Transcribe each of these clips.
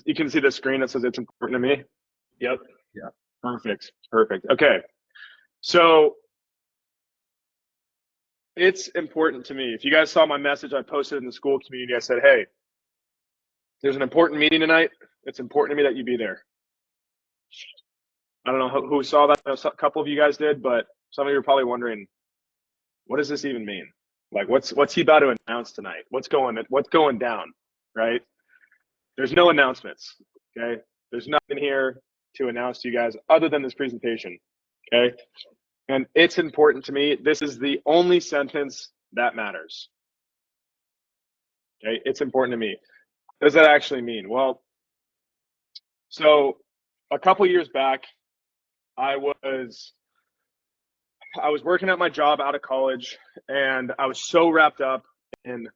you can see the screen that says it's important to me. Yep. Yeah. Perfect. Perfect. Okay. So it's important to me. If you guys saw my message I posted in the school community, I said, hey, there's an important meeting tonight. It's important to me that you be there. I don't know who saw that. A couple of you guys did, but some of you are probably wondering, what does this even mean? Like, what's he about to announce tonight? What's going down? Right? There's no announcements. Okay. There's nothing here to announce to you guys other than this presentation. Okay. And it's important to me. This is the only sentence that matters. Okay. It's important to me. What does that actually mean? Well, so a couple years back, I was working at my job out of college, and I was so wrapped up in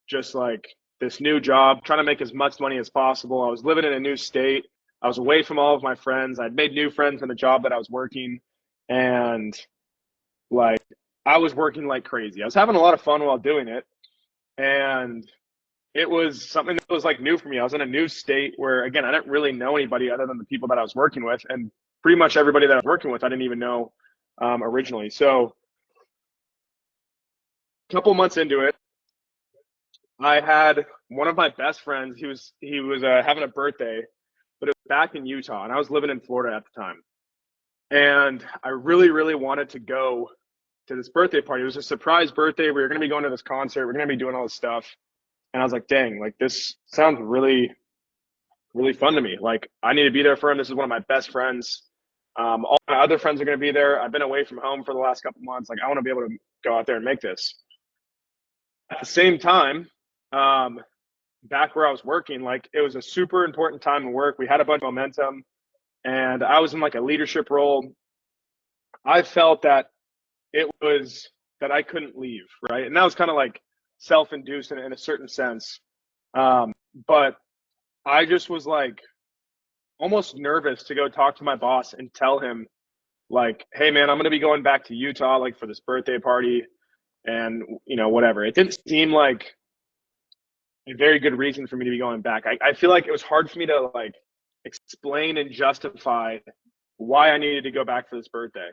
just like this new job, trying to make as much money as possible. I was living in a new state. I was away from all of my friends. I'd made new friends in the job that I was working, and like I was working like crazy. I was having a lot of fun while doing it, and it was something that was like new for me. I was in a new state where, again, I didn't really know anybody other than the people that I was working with, and pretty much everybody that I was working with, I didn't even know originally. So a couple months into it, I had one of my best friends. He was having a birthday, but it was back in Utah, and I was living in Florida at the time. And I really, really wanted to go to this birthday party. It was a surprise birthday. We were going to be going to this concert. We're going to be doing all this stuff. And I was like, dang, like this sounds really, really fun to me. Like I need to be there for him. This is one of my best friends. All my other friends are going to be there. I've been away from home for the last couple months. Like I want to be able to go out there and make this. At the same time, back where I was working, like it was a super important time to work. We had a bunch of momentum, and I was in like a leadership role. I felt that it was that I couldn't leave, right? And that was kind of like self-induced in a certain sense. But I just was like almost nervous to go talk to my boss and tell him like, hey man, I'm going to be going back to Utah like for this birthday party and whatever. It didn't seem like a very good reason for me to be going back. I feel like it was hard for me to like explain and justify why I needed to go back for this birthday.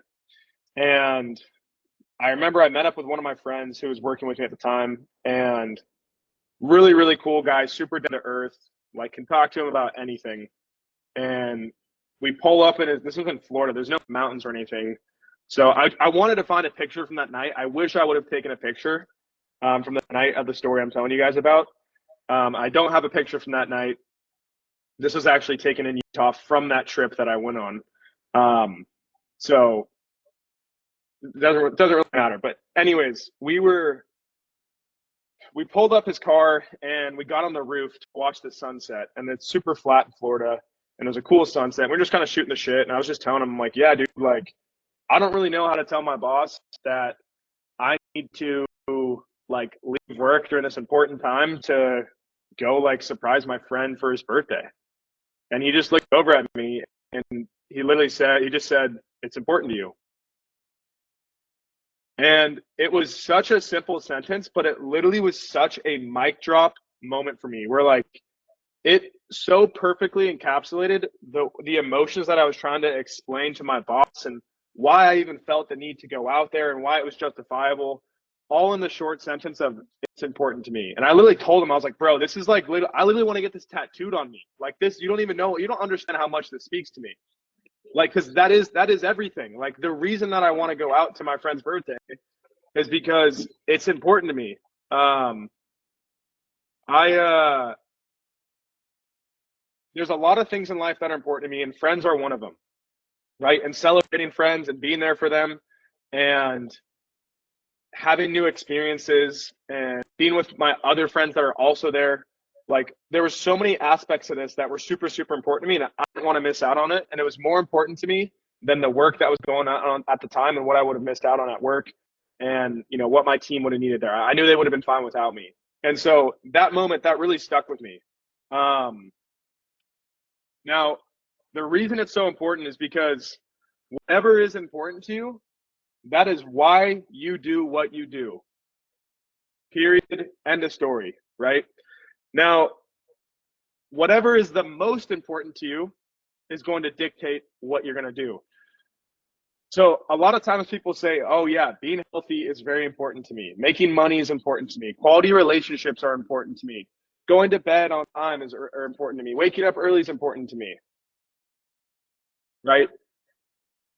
And I remember I met up with one of my friends who was working with me at the time, and really, really cool guy, super down to earth, like can talk to him about anything. And we pull up in this was in Florida. There's no mountains or anything. So I wanted to find a picture from that night. I wish I would have taken a picture from the night of the story I'm telling you guys about. I don't have a picture from that night. This was actually taken in Utah from that trip that I went on. So it doesn't really matter. But anyways, we pulled up his car and we got on the roof to watch the sunset. And it's super flat in Florida, and it was a cool sunset. We're just kind of shooting the shit. And I was just telling him, I'm like, yeah, dude, like I don't really know how to tell my boss that I need to like leave work during this important time to go like surprise my friend for his birthday. And he just looked over at me and he just said, it's important to you. And it was such a simple sentence, but it literally was such a mic drop moment for me where like it so perfectly encapsulated the emotions that I was trying to explain to my boss and why I even felt the need to go out there and why it was justifiable, all in the short sentence of it's important to me. And I literally told him, I was like, bro, this is like, I literally want to get this tattooed on me. Like this, you don't even know, you don't understand how much this speaks to me. Like, cause that is everything. Like the reason that I want to go out to my friend's birthday is because it's important to me. There's a lot of things in life that are important to me, and friends are one of them, right? And celebrating friends and being there for them and having new experiences and being with my other friends that are also there. Like there were so many aspects of this that were super, super important to me, and I didn't want to miss out on it. And it was more important to me than the work that was going on at the time and what I would have missed out on at work and what my team would have needed there. I knew they would have been fine without me. And so that moment, that really stuck with me. Now, the reason it's so important is because whatever is important to you, that is why you do what you do. Period. End of story, right? Now, whatever is the most important to you is going to dictate what you're going to do. So a lot of times people say, oh yeah, being healthy is very important to me. Making money is important to me. Quality relationships are important to me. Going to bed on time are important to me. Waking up early is important to me, right?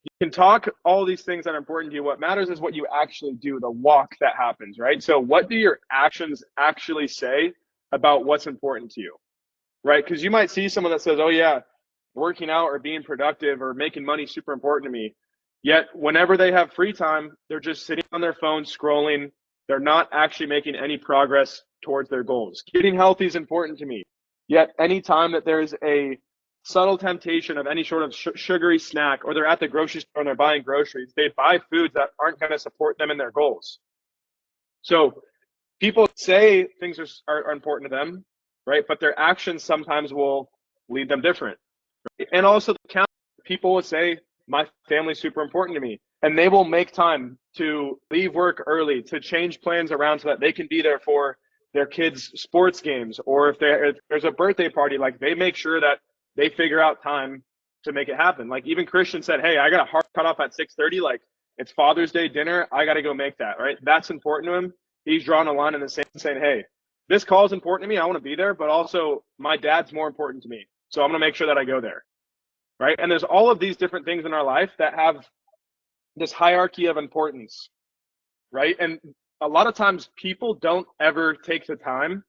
You can talk all these things that are important to you. What matters is what you actually do, the walk that happens, right? So what do your actions actually say about what's important to you, right? Because you might see someone that says, oh yeah, working out or being productive or making money is super important to me. Yet whenever they have free time, they're just sitting on their phone scrolling. They're not actually making any progress towards their goals. Getting healthy is important to me. Yet anytime that there's a subtle temptation of any sort of sugary snack, or they're at the grocery store and they're buying groceries, they buy foods that aren't going to support them in their goals. So people say things are important to them, right? But their actions sometimes will lead them different. Right? And also the count, people will say, my family's super important to me. And they will make time to leave work early, to change plans around so that they can be there for their kids' sports games. Or if there's a birthday party, like they make sure that they figure out time to make it happen. Like even Christian said, hey, I got a hard cut off at 6:30. Like it's Father's Day dinner. I got to go make that, right? That's important to him. He's drawn a line in the sand saying, hey, this call is important to me. I want to be there, but also my dad's more important to me. So I'm going to make sure that I go there, right? And there's all of these different things in our life that have this hierarchy of importance, right? And a lot of times people don't ever take the time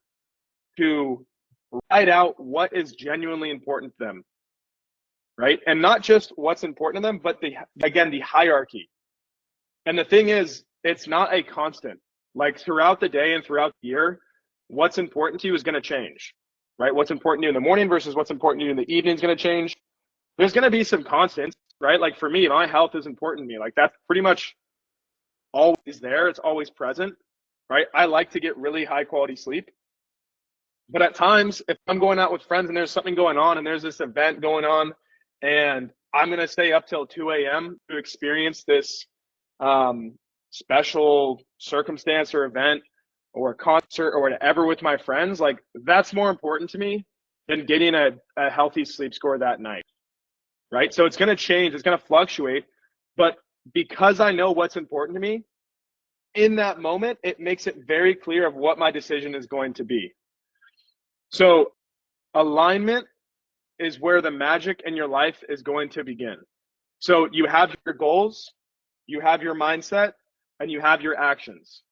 to write out what is genuinely important to them, right? And not just what's important to them, but the hierarchy. And the thing is, it's not a constant. Like throughout the day and throughout the year, what's important to you is going to change, right? What's important to you in the morning versus what's important to you in the evening is going to change. There's going to be some constants, right? Like for me, my health is important to me. Like that's pretty much always there. It's always present, right? I like to get really high quality sleep. But at times, if I'm going out with friends and there's something going on and there's this event going on and I'm going to stay up till 2 a.m. to experience this special circumstance or event or a concert or whatever with my friends, like that's more important to me than getting a healthy sleep score that night, right? So it's going to change, it's going to fluctuate, but because I know what's important to me in that moment, it makes it very clear of what my decision is going to be. So alignment is where the magic in your life is going to begin. So you have your goals, you have your mindset, and you have your actions.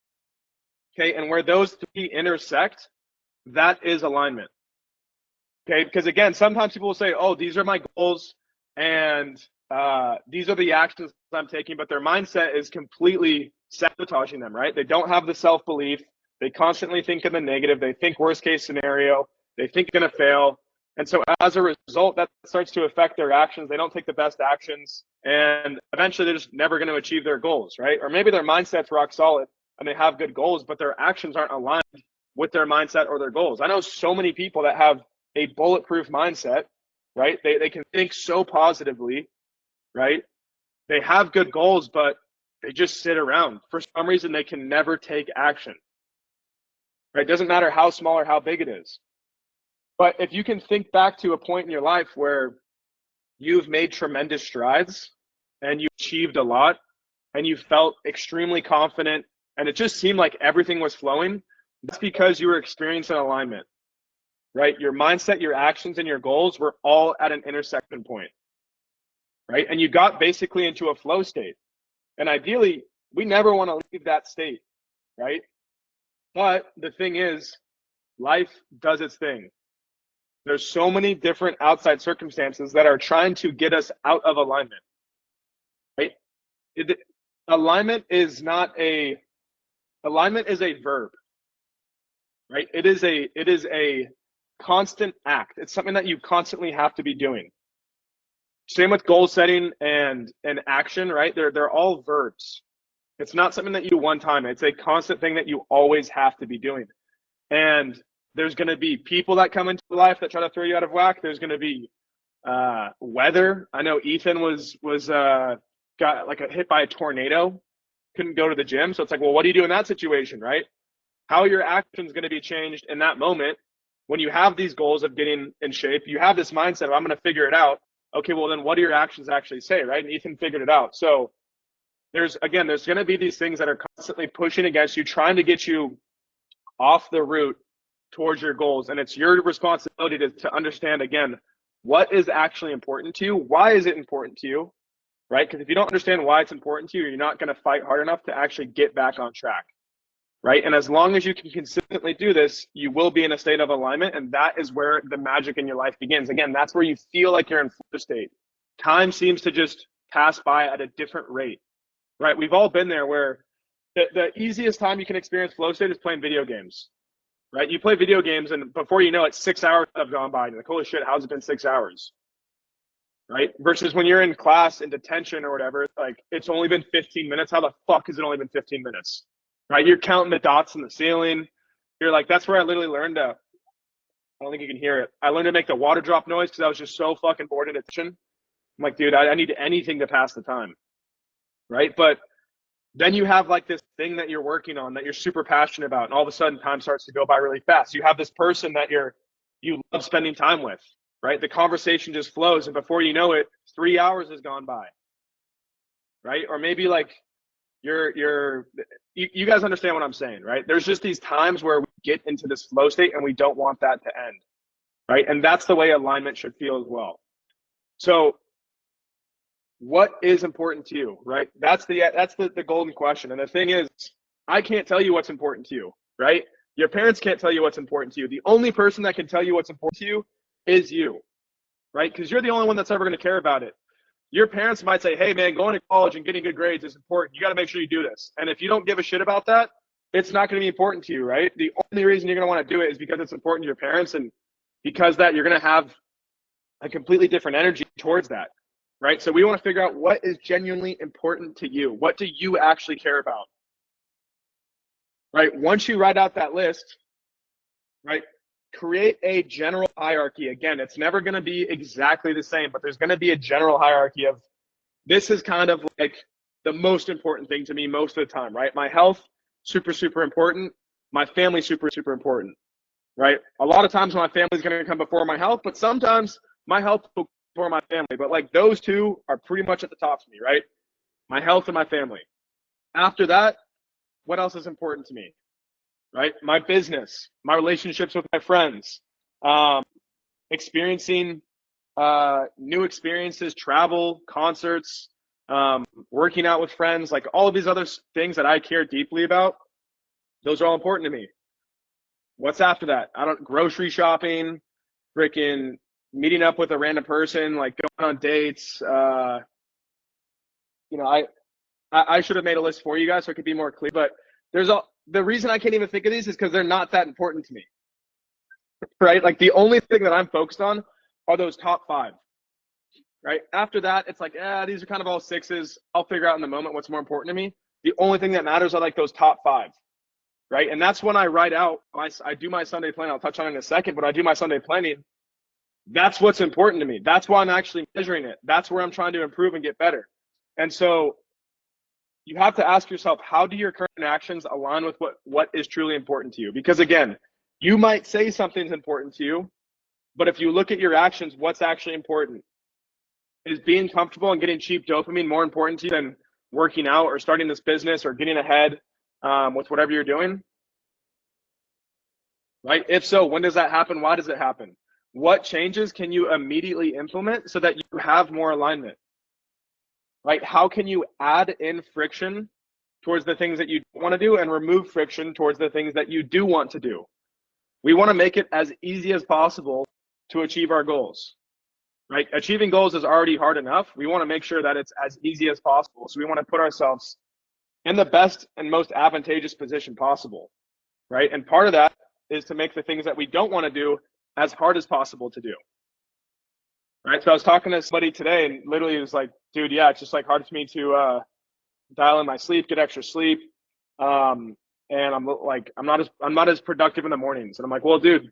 Okay, and where those three intersect, that is alignment. Okay, because again, sometimes people will say, oh, these are my goals and these are the actions I'm taking, but their mindset is completely sabotaging them, right? They don't have the self-belief. They constantly think in the negative. They think worst case scenario. They think they're going to fail. And so as a result, that starts to affect their actions. They don't take the best actions. And eventually they're just never going to achieve their goals, right? Or maybe their mindset's rock solid and they have good goals, but their actions aren't aligned with their mindset or their goals. I know so many people that have a bulletproof mindset, right? They can think so positively, right? They have good goals, but they just sit around. For some reason, they can never take action, right? It doesn't matter how small or how big it is. But if you can think back to a point in your life where you've made tremendous strides and you achieved a lot and you felt extremely confident and it just seemed like everything was flowing, that's because you were experiencing alignment, right? Your mindset, your actions, and your goals were all at an intersection point, right? And you got basically into a flow state. And ideally, we never want to leave that state, right? But the thing is, life does its thing. There's so many different outside circumstances that are trying to get us out of alignment, right? Alignment is a verb, right? It is a constant act. It's something that you constantly have to be doing. Same with goal setting and action, right? They're all verbs. It's not something that you do one time. It's a constant thing that you always have to be doing. And there's going to be people that come into life that try to throw you out of whack. There's going to be weather. I know Ethan was got like hit by a tornado, couldn't go to the gym. So it's like, well, what do you do in that situation, right? How your actions going to be changed in that moment when you have these goals of getting in shape, you have this mindset of I'm going to figure it out. Okay, well then what do your actions actually say, right? And Ethan figured it out. So there's going to be these things that are constantly pushing against you, trying to get you off the route towards your goals. And it's your responsibility to understand, again, what is actually important to you? Why is it important to you? Right? Because if you don't understand why it's important to you, you're not going to fight hard enough to actually get back on track. Right? And as long as you can consistently do this, you will be in a state of alignment. And that is where the magic in your life begins. Again, that's where you feel like you're in flow state. Time seems to just pass by at a different rate. Right? We've all been there where the easiest time you can experience flow state is playing video games. Right? You play video games and before you know it, 6 hours have gone by. And you're like, holy shit, how's it been 6 hours? Right? Versus when you're in class in detention or whatever, like it's only been 15 minutes. How the fuck has it only been 15 minutes? Right? You're counting the dots in the ceiling. You're like, that's where I literally learned to, I don't think you can hear it. I learned to make the water drop noise because I was just so fucking bored in detention. I'm like, dude, I need anything to pass the time. Right? But then you have like this thing that you're working on that you're super passionate about. And all of a sudden time starts to go by really fast. You have this person that you love spending time with. Right? The conversation just flows. And before you know it, 3 hours has gone by. Right? Or maybe like you guys understand what I'm saying, right? There's just these times where we get into this flow state and we don't want that to end. Right? And that's the way alignment should feel as well. So what is important to you, right? That's the golden question. And the thing is, I can't tell you what's important to you, right? Your parents can't tell you what's important to you. The only person that can tell you what's important to you is you, right? Because you're the only one that's ever going to care about it. Your parents might say, hey man, going to college and getting good grades is important. You got to make sure you do this. And if you don't give a shit about that, it's not going to be important to you, right? The only reason you're going to want to do it is because it's important to your parents. And because that, you're going to have a completely different energy towards that, right? So we want to figure out what is genuinely important to you. What do you actually care about? Right? Once you write out that list, right, create a general hierarchy. Again, it's never going to be exactly the same, but there's going to be a general hierarchy of this is kind of like the most important thing to me most of the time, right? My health, super, super important. My family, super, super important, right? A lot of times my family is going to come before my health, but sometimes my health will before my family. But like those two are pretty much at the top for me, right? My health and my family. After that, what else is important to me? Right? My business, my relationships with my friends, experiencing new experiences, travel, concerts, working out with friends, like all of these other things that I care deeply about. Those are all important to me. What's after that? Grocery shopping, freaking meeting up with a random person, like going on dates. I should have made a list for you guys so it could be more clear, but the reason I can't even think of these is because they're not that important to me, right? Like the only thing that I'm focused on are those top 5, right? After that, it's like, these are kind of all 6s. I'll figure out in the moment what's more important to me. The only thing that matters are like those top 5, right? And that's when I write out, I do my Sunday planning. I'll touch on it in a second, but I do my Sunday planning. That's what's important to me. That's why I'm actually measuring it. That's where I'm trying to improve and get better. And so you have to ask yourself, how do your current actions align with what is truly important to you? Because again, you might say something's important to you, but if you look at your actions, what's actually important? Is being comfortable and getting cheap dopamine more important to you than working out or starting this business or getting ahead with whatever you're doing? Right? If so, when does that happen? Why does it happen? What changes can you immediately implement so that you have more alignment? Right? How can you add in friction towards the things that you don't want to do and remove friction towards the things that you do want to do? We want to make it as easy as possible to achieve our goals, right? Achieving goals is already hard enough. We want to make sure that it's as easy as possible. So we want to put ourselves in the best and most advantageous position possible, right? And part of that is to make the things that we don't want to do as hard as possible to do. Right. So I was talking to somebody today and literally it was like, dude, yeah, it's just like hard for me to dial in my sleep, get extra sleep. And I'm like, I'm not as productive in the mornings. And I'm like, well, dude,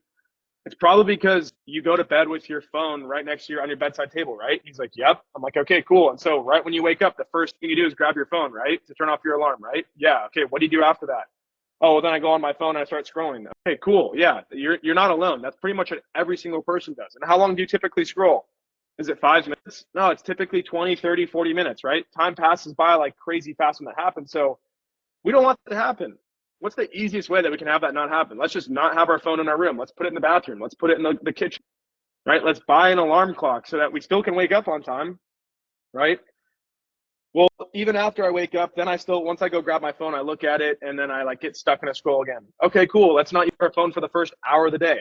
it's probably because you go to bed with your phone right next to on your bedside table, right? He's like, yep. I'm like, okay, cool. And so right when you wake up, the first thing you do is grab your phone, right? To turn off your alarm, right? Yeah. Okay. What do you do after that? Oh, well, then I go on my phone and I start scrolling. Okay, cool. Yeah, you're not alone. That's pretty much what every single person does. And how long do you typically scroll? Is it 5 minutes? No, it's typically 20, 30, 40 minutes, right? Time passes by like crazy fast when that happens. So we don't want that to happen. What's the easiest way that we can have that not happen? Let's just not have our phone in our room. Let's put it in the bathroom. Let's put it in the kitchen, right? Let's buy an alarm clock so that we still can wake up on time, right? Well, even after I wake up, then I still, once I go grab my phone, I look at it and then I like get stuck in a scroll again. Okay, cool. Let's not use our phone for the first hour of the day,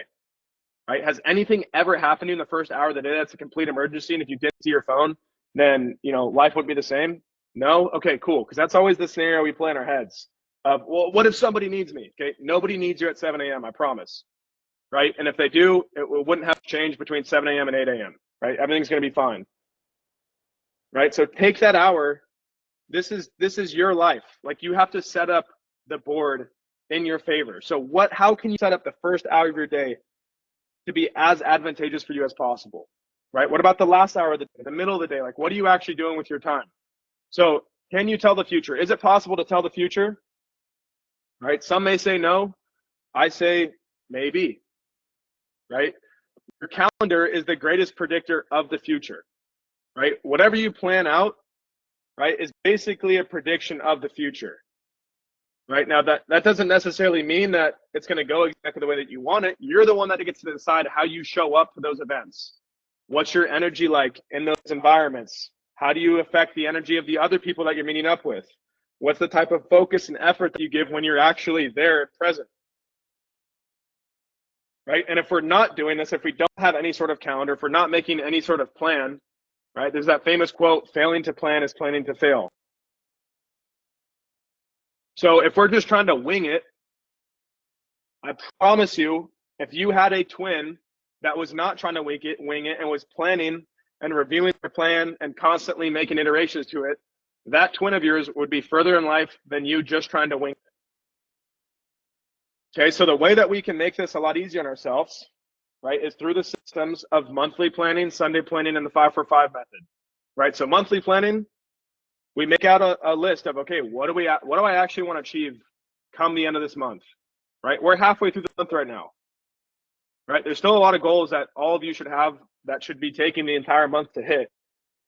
right? Has anything ever happened to you in the first hour of the day that's a complete emergency? And if you didn't see your phone, then, life wouldn't be the same. No? Okay, cool. Because that's always the scenario we play in our heads of, well, what if somebody needs me? Okay, nobody needs you at 7 a.m., I promise, right? And if they do, it wouldn't have to change between 7 a.m. and 8 a.m., right? Everything's going to be fine, right? So take that hour. This is your life. Like, you have to set up the board in your favor. So how can you set up the first hour of your day to be as advantageous for you as possible, right? What about the last hour of the day, the middle of the day? Like, what are you actually doing with your time? So can you tell the future? Is it possible to tell the future? Right? Some may say no. I say maybe, right? Your calendar is the greatest predictor of the future, right? Whatever you plan out, right, is basically a prediction of the future. Right? Now, that doesn't necessarily mean that it's going to go exactly the way that you want it. You're the one that gets to decide how you show up to those events. What's your energy like in those environments? How do you affect the energy of the other people that you're meeting up with? What's the type of focus and effort that you give when you're actually there present? Right? And if we're not doing this, if we don't have any sort of calendar, if we're not making any sort of plan, right? There's that famous quote, failing to plan is planning to fail. So if we're just trying to wing it, I promise you, if you had a twin that was not trying to wing it and was planning and reviewing their plan and constantly making iterations to it, that twin of yours would be further in life than you just trying to wing it. Okay, so the way that we can make this a lot easier on ourselves, right, is through the systems of monthly planning, Sunday planning, and the 5-for-5 method. Right, so monthly planning, we make out a list of, okay, what do I actually want to achieve come the end of this month? Right, we're halfway through the month right now. Right, there's still a lot of goals that all of you should have that should be taking the entire month to hit.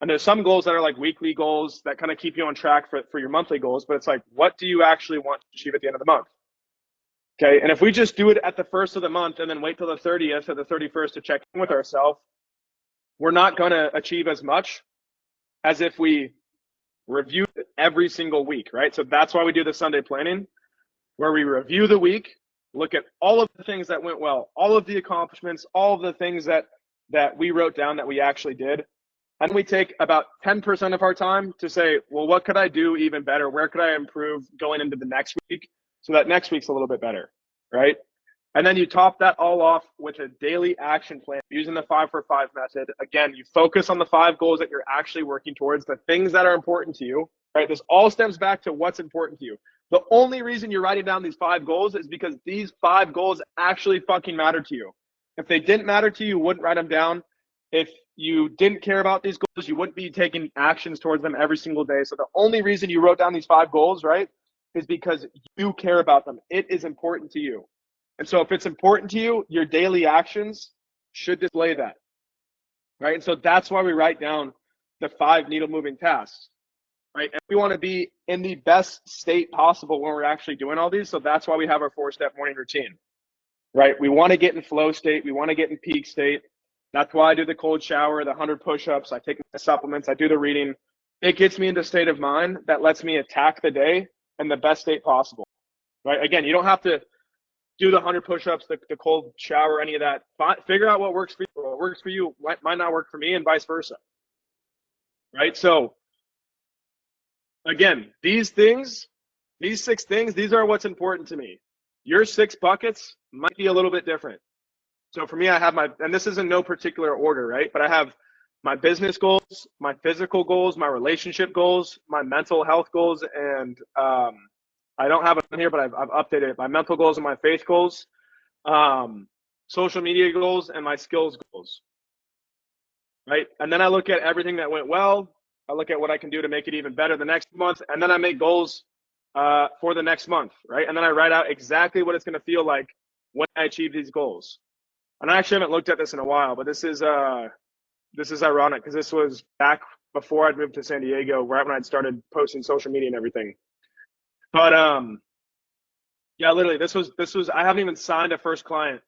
And there's some goals that are like weekly goals that kind of keep you on track for your monthly goals, but it's like, what do you actually want to achieve at the end of the month? Okay, and if we just do it at the first of the month and then wait till the 30th or the 31st to check in with ourselves, we're not going to achieve as much as if we review every single week, right? So that's why we do the Sunday planning, where we review the week, look at all of the things that went well, all of the accomplishments, all of the things that we wrote down that we actually did. And we take about 10% of our time to say, well, what could I do even better? Where could I improve going into the next week so that next week's a little bit better, right? And then you top that all off with a daily action plan using the 5-for-5 method. Again, you focus on the 5 goals that you're actually working towards, the things that are important to you, right? This all stems back to what's important to you. The only reason you're writing down these 5 goals is because these 5 goals actually fucking matter to you. If they didn't matter to you, you wouldn't write them down. If you didn't care about these goals, you wouldn't be taking actions towards them every single day. So the only reason you wrote down these 5 goals, right, is because you care about them. It is important to you. And so if it's important to you, your daily actions should display that, right? And so that's why we write down the 5 needle moving tasks, right? And we want to be in the best state possible when we're actually doing all these. So that's why we have our 4-step morning routine, right? We want to get in flow state. We want to get in peak state. That's why I do the cold shower, the 100 push-ups. I take the supplements. I do the reading. It gets me into a state of mind that lets me attack the day in the best state possible, right? Again, you don't have to do the 100 push-ups, the cold shower, any of that. Figure out what works for you. What works for you might not work for me, and vice versa, right? So again, these 6 things, these are what's important to me. Your 6 buckets might be a little bit different. So for me, I have and this is in no particular order, right? But I have my business goals, my physical goals, my relationship goals, my mental health goals, and I don't have it on here, but I've updated it. My mental goals and my faith goals, social media goals, and my skills goals, right? And then I look at everything that went well. I look at what I can do to make it even better the next month. And then I make goals for the next month, right? And then I write out exactly what it's going to feel like when I achieve these goals. And I actually haven't looked at this in a while, but this is ironic because this was back before I'd moved to San Diego, right when I'd started posting social media and everything. But yeah, literally, this was I haven't even signed a first client,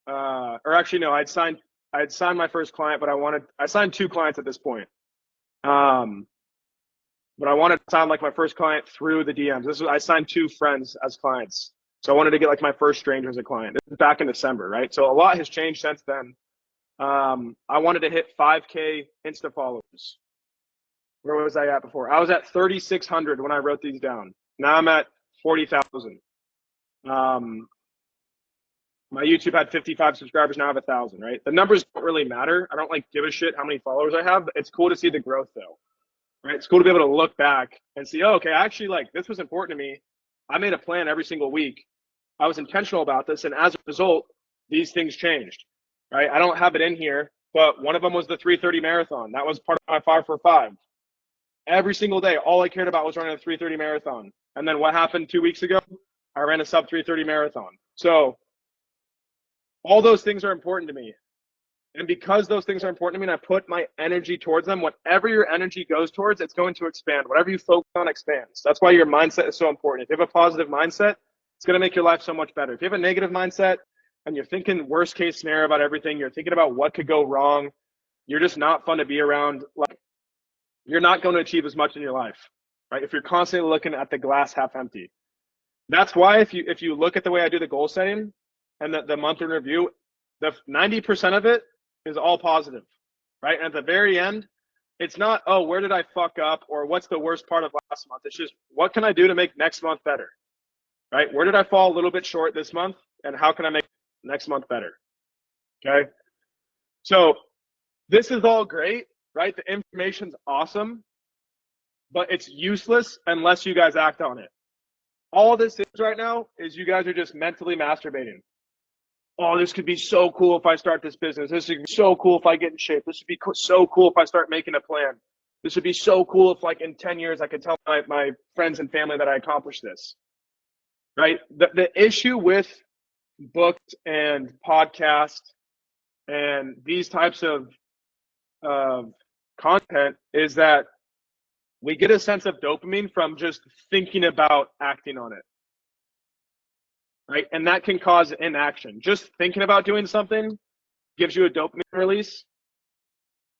or actually no, I'd signed my first client, but I signed 2 clients at this point. But I wanted to sign like my first client through the DMs. I signed 2 friends as clients. So I wanted to get like my first stranger as a client. This is back in December, right? So a lot has changed since then. I wanted to hit 5K Insta followers. Where was I at before? I was at 3,600 when I wrote these down. Now I'm at 40,000. My YouTube had 55 subscribers. Now I have 1,000, right? The numbers don't really matter. I don't like give a shit how many followers I have. It's cool to see the growth though, right? It's cool to be able to look back and see, oh, okay, actually like this was important to me. I made a plan every single week. I was intentional about this. And as a result, these things changed, right? I don't have it in here, but one of them was the 3:30 marathon. That was part of my 5 for 5. Every single day, all I cared about was running a 3:30 marathon. And then what happened 2 weeks ago? I ran a sub 3:30 marathon. So all those things are important to me. And because those things are important to me and I put my energy towards them, whatever your energy goes towards, it's going to expand. Whatever you focus on expands. That's why your mindset is so important. If you have a positive mindset, it's going to make your life so much better. If you have a negative mindset and you're thinking worst case scenario about everything, you're thinking about what could go wrong, you're just not fun to be around. Like, you're not going to achieve as much in your life, right? If you're constantly looking at the glass half empty. That's why if you look at the way I do the goal setting and the month in review, the 90% of it is all positive, right? And at the very end, it's not, oh, where did I fuck up or what's the worst part of last month? It's just, what can I do to make next month better, right? Where did I fall a little bit short this month and how can I make next month better? Okay. So this is all great, right? The information's awesome, but it's useless unless you guys act on it. All this is right now is you guys are just mentally masturbating. Oh, this could be so cool if I start this business. This would be so cool if I get in shape. This would be so cool if I start making a plan. This would be so cool if like in 10 years I could tell my friends and family that I accomplished this, right? The issue with books and podcasts and these types of content is that we get a sense of dopamine from just thinking about acting on it. Right? And that can cause inaction. Just thinking about doing something gives you a dopamine release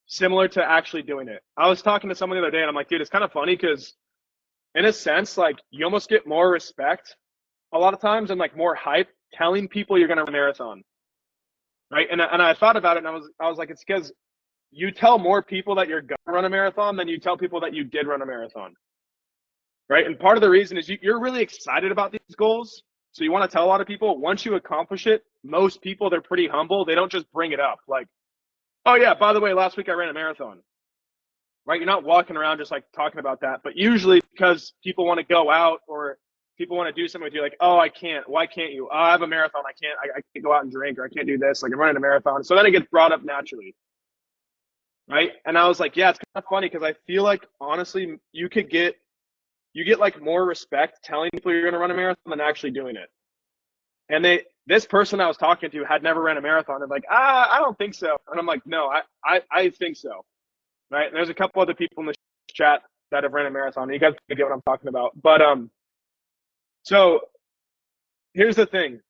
similar to actually doing it. I was talking to someone the other day and I'm like, dude, it's kind of funny because in a sense, like you almost get more respect a lot of times and like more hype telling people you're going to run a marathon. Right? And I thought about it and I was like, it's because you tell more people that you're going to run a marathon than you tell people that you did run a marathon. Right? And part of the reason is you're really excited about these goals. So you want to tell a lot of people once you accomplish it, most people, they're pretty humble. They don't just bring it up like, oh yeah, by the way, last week I ran a marathon, right? You're not walking around just like talking about that, but usually because people want to go out or people want to do something with you like, oh, I can't. Why can't you? Oh, I have a marathon. I can't go out and drink or I can't do this. Like I'm running a marathon. So then it gets brought up naturally. Right. And I was like, yeah, it's kind of funny because I feel like honestly, you get like more respect telling people you're going to run a marathon than actually doing it. And this person I was talking to had never ran a marathon. And like, I don't think so. And I'm like, no, I think so. Right. And there's a couple other people in the chat that have ran a marathon. You guys get what I'm talking about. But so here's the thing.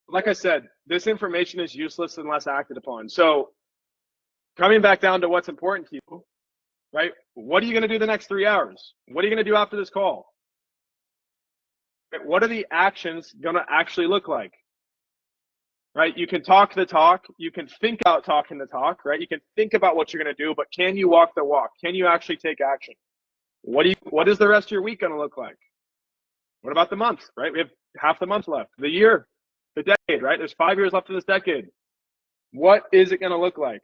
Like I said, this information is useless unless acted upon. So coming back down to what's important to you, right? What are you going to do the next 3 hours? What are you going to do after this call? What are the actions going to actually look like? Right? You can talk the talk. You can think about talking the talk, right? You can think about what you're going to do, but can you walk the walk? Can you actually take action? What is the rest of your week going to look like? What about the month, right? We have half the month left, the year, the decade, right? There's 5 years left in this decade. What is it going to look like?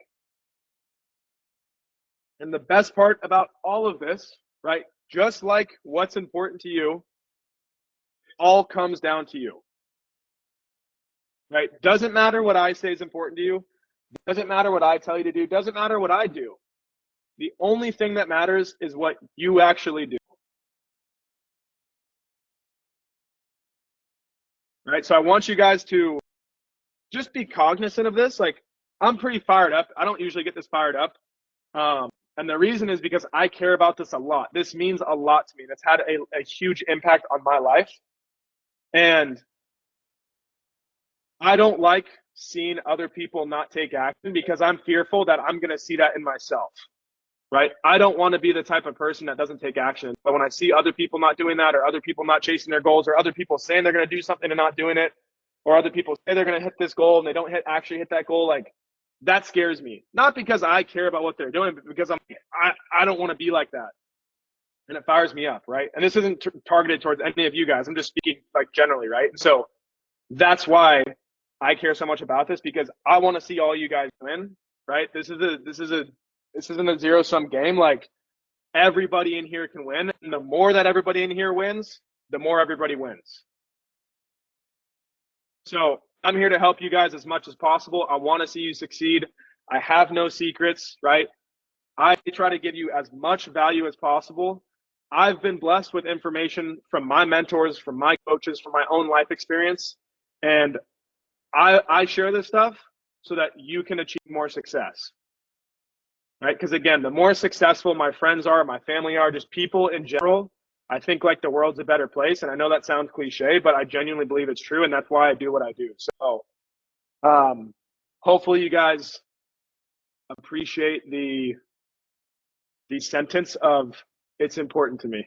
And the best part about all of this, right? Just like what's important to you, all comes down to you. Right? Doesn't matter what I say is important to you. Doesn't matter what I tell you to do. Doesn't matter what I do. The only thing that matters is what you actually do. right? So I want you guys to just be cognizant of this. Like, I'm pretty fired up. I don't usually get this fired up. And the reason is because I care about this a lot. This means a lot to me. That's had a huge impact on my life. And I don't like seeing other people not take action because I'm fearful that I'm going to see that in myself, right? I don't want to be the type of person that doesn't take action. But when I see other people not doing that, or other people not chasing their goals, or other people saying they're going to do something and not doing it, or other people say they're going to hit this goal and they don't actually hit that goal, like, that scares me. Not because I care about what they're doing, but because I don't want to be like that. And it fires me up, right? And this isn't targeted towards any of you guys. I'm just speaking like generally, right? And so that's why I care so much about this, because I want to see all you guys win, right? This isn't a zero sum game. Like, everybody in here can win, and the more that everybody in here wins, the more everybody wins. So I'm here to help you guys as much as possible. I want to see you succeed. I have no secrets, right? I try to give you as much value as possible. I've been blessed with information from my mentors, from my coaches, from my own life experience. And I share this stuff so that you can achieve more success, right? Because again, the more successful my friends are, my family are, just people in general, I think like the world's a better place. And I know that sounds cliche, but I genuinely believe it's true. And that's why I do what I do. So hopefully you guys appreciate the sentence of, it's important to me.